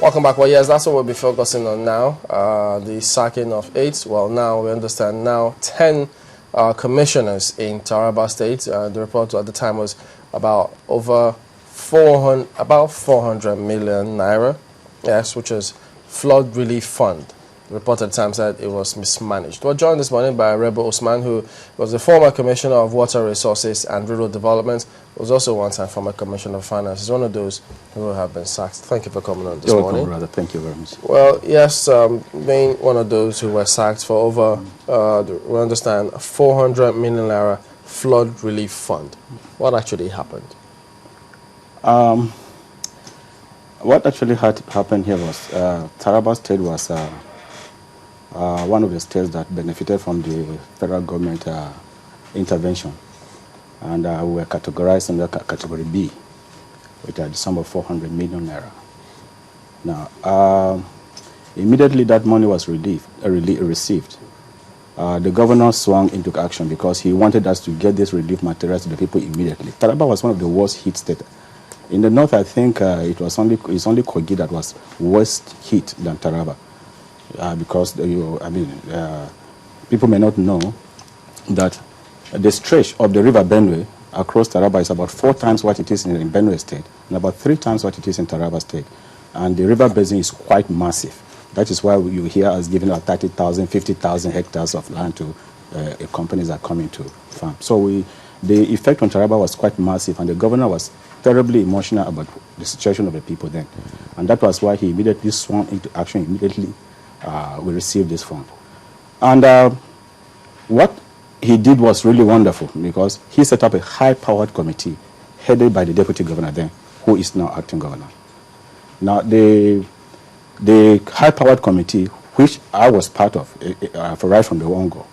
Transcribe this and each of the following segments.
Welcome back. Well, yes, that's what we'll be focusing on now, the sacking of 8. Well, now we understand 10 commissioners in Taraba State. The report at the time was about 400 million naira, yes, which is flood relief fund. The report at the time said it was mismanaged. We're joined this morning by Rebel Usman, who was the former Commissioner of Water Resources and Rural Development, was also one-time former Commissioner of Finance. He's one of those who have been sacked. Thank you for coming on this morning. Brother. Thank you very much. Well, yes, being one of those who were sacked for over, we understand, 400 million naira flood relief fund. What actually happened? What actually happened here was Taraba State was one of the states that benefited from the federal government intervention. And we were categorized under category B with a sum of 400 million naira. Now, immediately that money was received, the governor swung into action because he wanted us to get this relief materials to the people immediately. Taraba was one of the worst hit states. In the north, I think it's only Kogi that was worse hit than Taraba. Because people may not know that the stretch of the river Benue across Taraba is about 4 times what it is in Benue State and about 3 times what it is in Taraba State. And the river basin is quite massive. That is why you hear us giving out 30,000, 50,000 hectares of land to companies that come into farm. So the effect on Taraba was quite massive, and the governor was terribly emotional about the situation of the people then. And that was why he immediately swung into action. Immediately we received this fund. And what he did was really wonderful because he set up a high-powered committee headed by the deputy governor then, who is now acting governor. Now, the high-powered committee, which I was part of right from the one-go,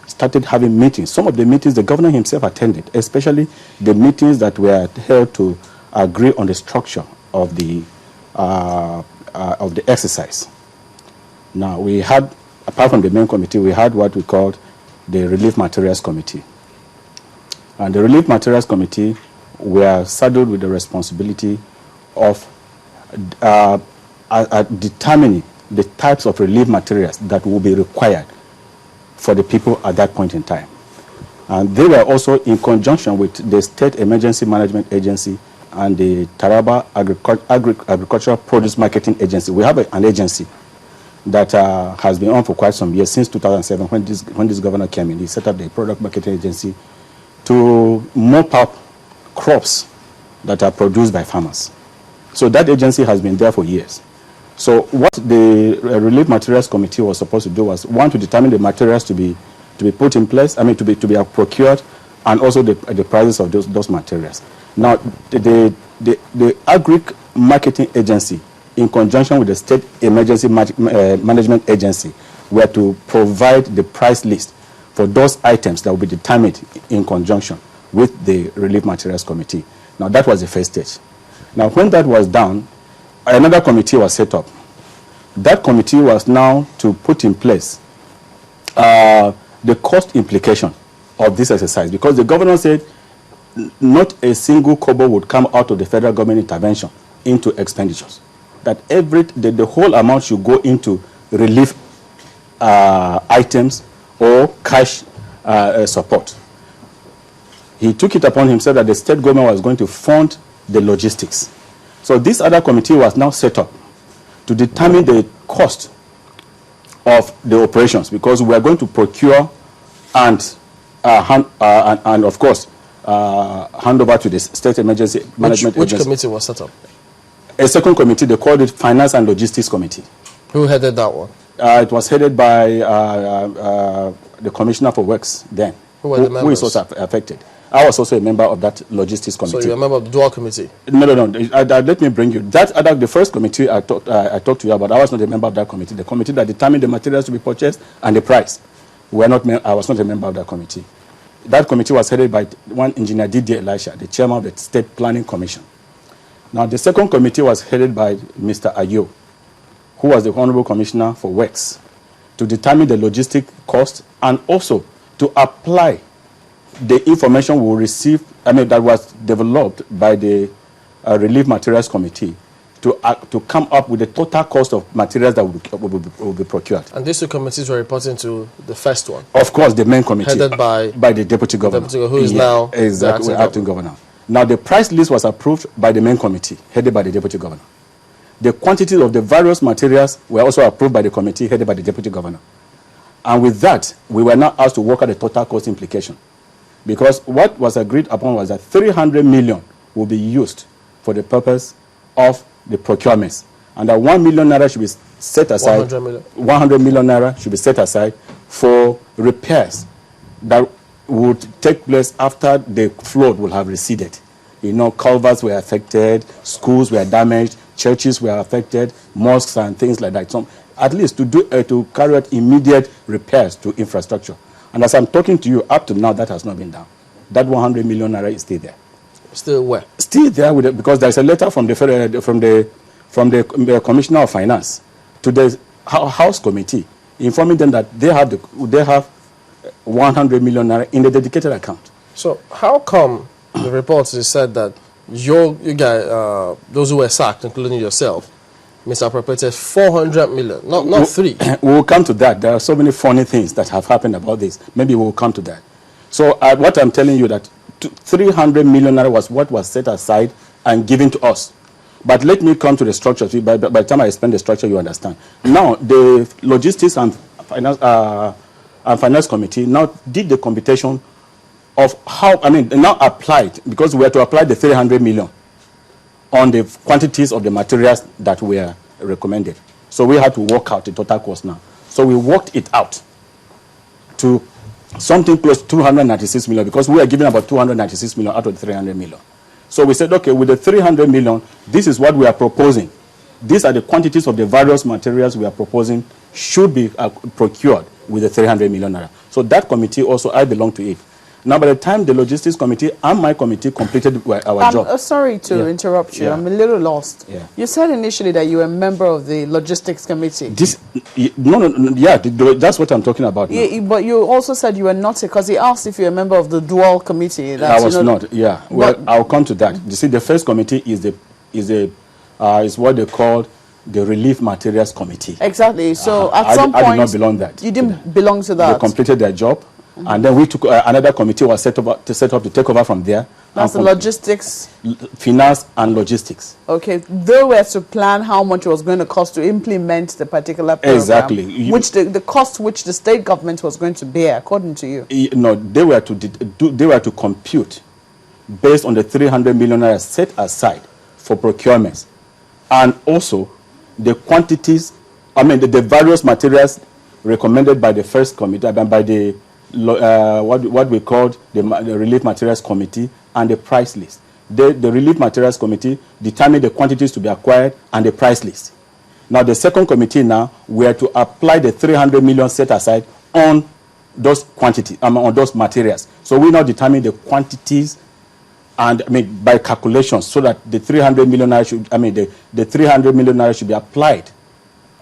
started having meetings. Some of the meetings the governor himself attended, especially the meetings that were held to agree on the structure of the exercise. Now, we had, apart from the main committee, we had what we called the Relief Materials Committee. And the Relief Materials Committee were saddled with the responsibility of determining the types of relief materials that will be required for the people at that point in time. And they were also in conjunction with the State Emergency Management Agency and the Taraba Agricultural Produce Marketing Agency. We have an agency that has been on for quite some years, since 2007, when this governor came in. He set up the Product Marketing Agency to mop up crops that are produced by farmers. So that agency has been there for years. So what the Relief Materials Committee was supposed to do was, one, to determine the materials to be put in place, to be procured, and also the prices of those materials. Now, the Agri Marketing Agency, in conjunction with the State Emergency Management Agency, were to provide the price list for those items that will be determined in conjunction with the Relief Materials Committee. Now, that was the first stage. Now, when that was done, another committee was set up. That committee was now to put in place the cost implication of this exercise, because the governor said not a single kobo would come out of the federal government intervention into expenditures. That the whole amount should go into relief items or cash support. He took it upon himself that the state government was going to fund the logistics. So this other committee was now set up to determine the cost of the operations, because we are going to procure and of course hand over to the State Emergency Management Agency. Which committee was set up? A second committee, they called it Finance and Logistics Committee. Who headed that one? It was headed by the Commissioner for Works then, who is also affected. I was also a member of that logistics committee. So you're a member of the dual committee? No. Let me bring you. The first committee I talked to you about, I was not a member of that committee. The committee that determined the materials to be purchased and the price. I was not a member of that committee. That committee was headed by one engineer, Didier Elisha, the chairman of the State Planning Commission. Now, the second committee was headed by Mr. Ayo, who was the Honorable Commissioner for Works, to determine the logistic cost and also to apply the information we received, that was developed by the Relief Materials Committee, to come up with the total cost of materials that will be procured. And these two committees were reporting to the first one? Of course, the main committee. Headed by the deputy governor. Who is now exactly, the acting governor. Now, the price list was approved by the main committee, headed by the deputy governor. The quantities of the various materials were also approved by the committee, headed by the deputy governor. And with that, we were now asked to work out the total cost implication. Because what was agreed upon was that 300 million will be used for the purpose of the procurements. And that 1 million naira should be set aside. 100 million naira should be set aside for repairs that would take place after the flood will have receded. You know, culverts were affected, schools were damaged, churches were affected, mosques and things like that. So at least to carry out immediate repairs to infrastructure. And as I'm talking to you, up to now, that has not been done. That 100 million naira is still there. Still where? Still there because there's a letter from the Commissioner of Finance to the House Committee informing them that they have 100 million naira in the dedicated account. So how come the reports said that you guys, those who were sacked, including yourself, misappropriated 400 million, not 3? We'll come to that. There are so many funny things that have happened about this. Maybe we'll come to that. So what I'm telling you that 300 million naira was what was set aside and given to us. But let me come to the structure. By the time I explain the structure, you understand. Now, the Logistics and Finance Committee now did the computation of how, now applied, because we had to apply the 300 million on the quantities of the materials that were recommended. So we had to work out the total cost now. So we worked it out to something close to 296 million, because we are giving about 296 million out of the 300 million. So we said, okay, with the 300 million, this is what we are proposing. These are the quantities of the various materials we are proposing should be procured with the 300 million naira. So that committee also, I belong to it. Now, by the time the Logistics Committee and my committee completed our job. Sorry to interrupt you. Yeah. I'm a little lost. Yeah. You said initially that you were a member of the Logistics Committee. That's what I'm talking about now. Yeah, but you also said you were not, because he asked if you're a member of the dual committee. I was not, yeah. Well, I'll come to that. You see, the first committee is what they call the Relief Materials Committee. Exactly. So at some point, I did not belong that. You didn't belong to that. They completed their job. Mm-hmm. And then we took another committee was set up to take over from there. That's the logistics, finance and logistics. Okay, they were to plan how much it was going to cost to implement the particular program. Exactly. Which the cost which the state government was going to bear, according to you. No, they were to compute based on the 300 million naira set aside for procurements, and also the quantities. The various materials recommended by the first committee, by the what we called the Relief Materials Committee, and the price list. The Relief Materials Committee determined the quantities to be acquired and the price list. Now, the second committee now were to apply the 300 million set aside on those quantities, on those materials. So we now determine the quantities, and by calculations, so that the 300 million naira should, the 300 million naira should be applied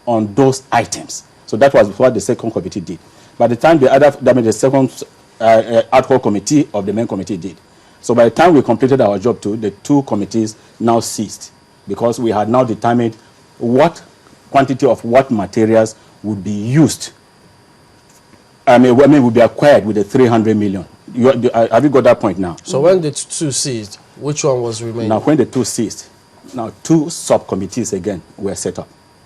on those items. So that was what the second committee did. By the time the second ad hoc committee of the main committee did. So by the time we completed our job too, the two committees now ceased, because we had now determined what quantity of what materials would be used. Would be acquired with the 300 million. Have you got that point now? So when the two ceased, which one was remaining? Now when the two ceased, now two subcommittees again were set up.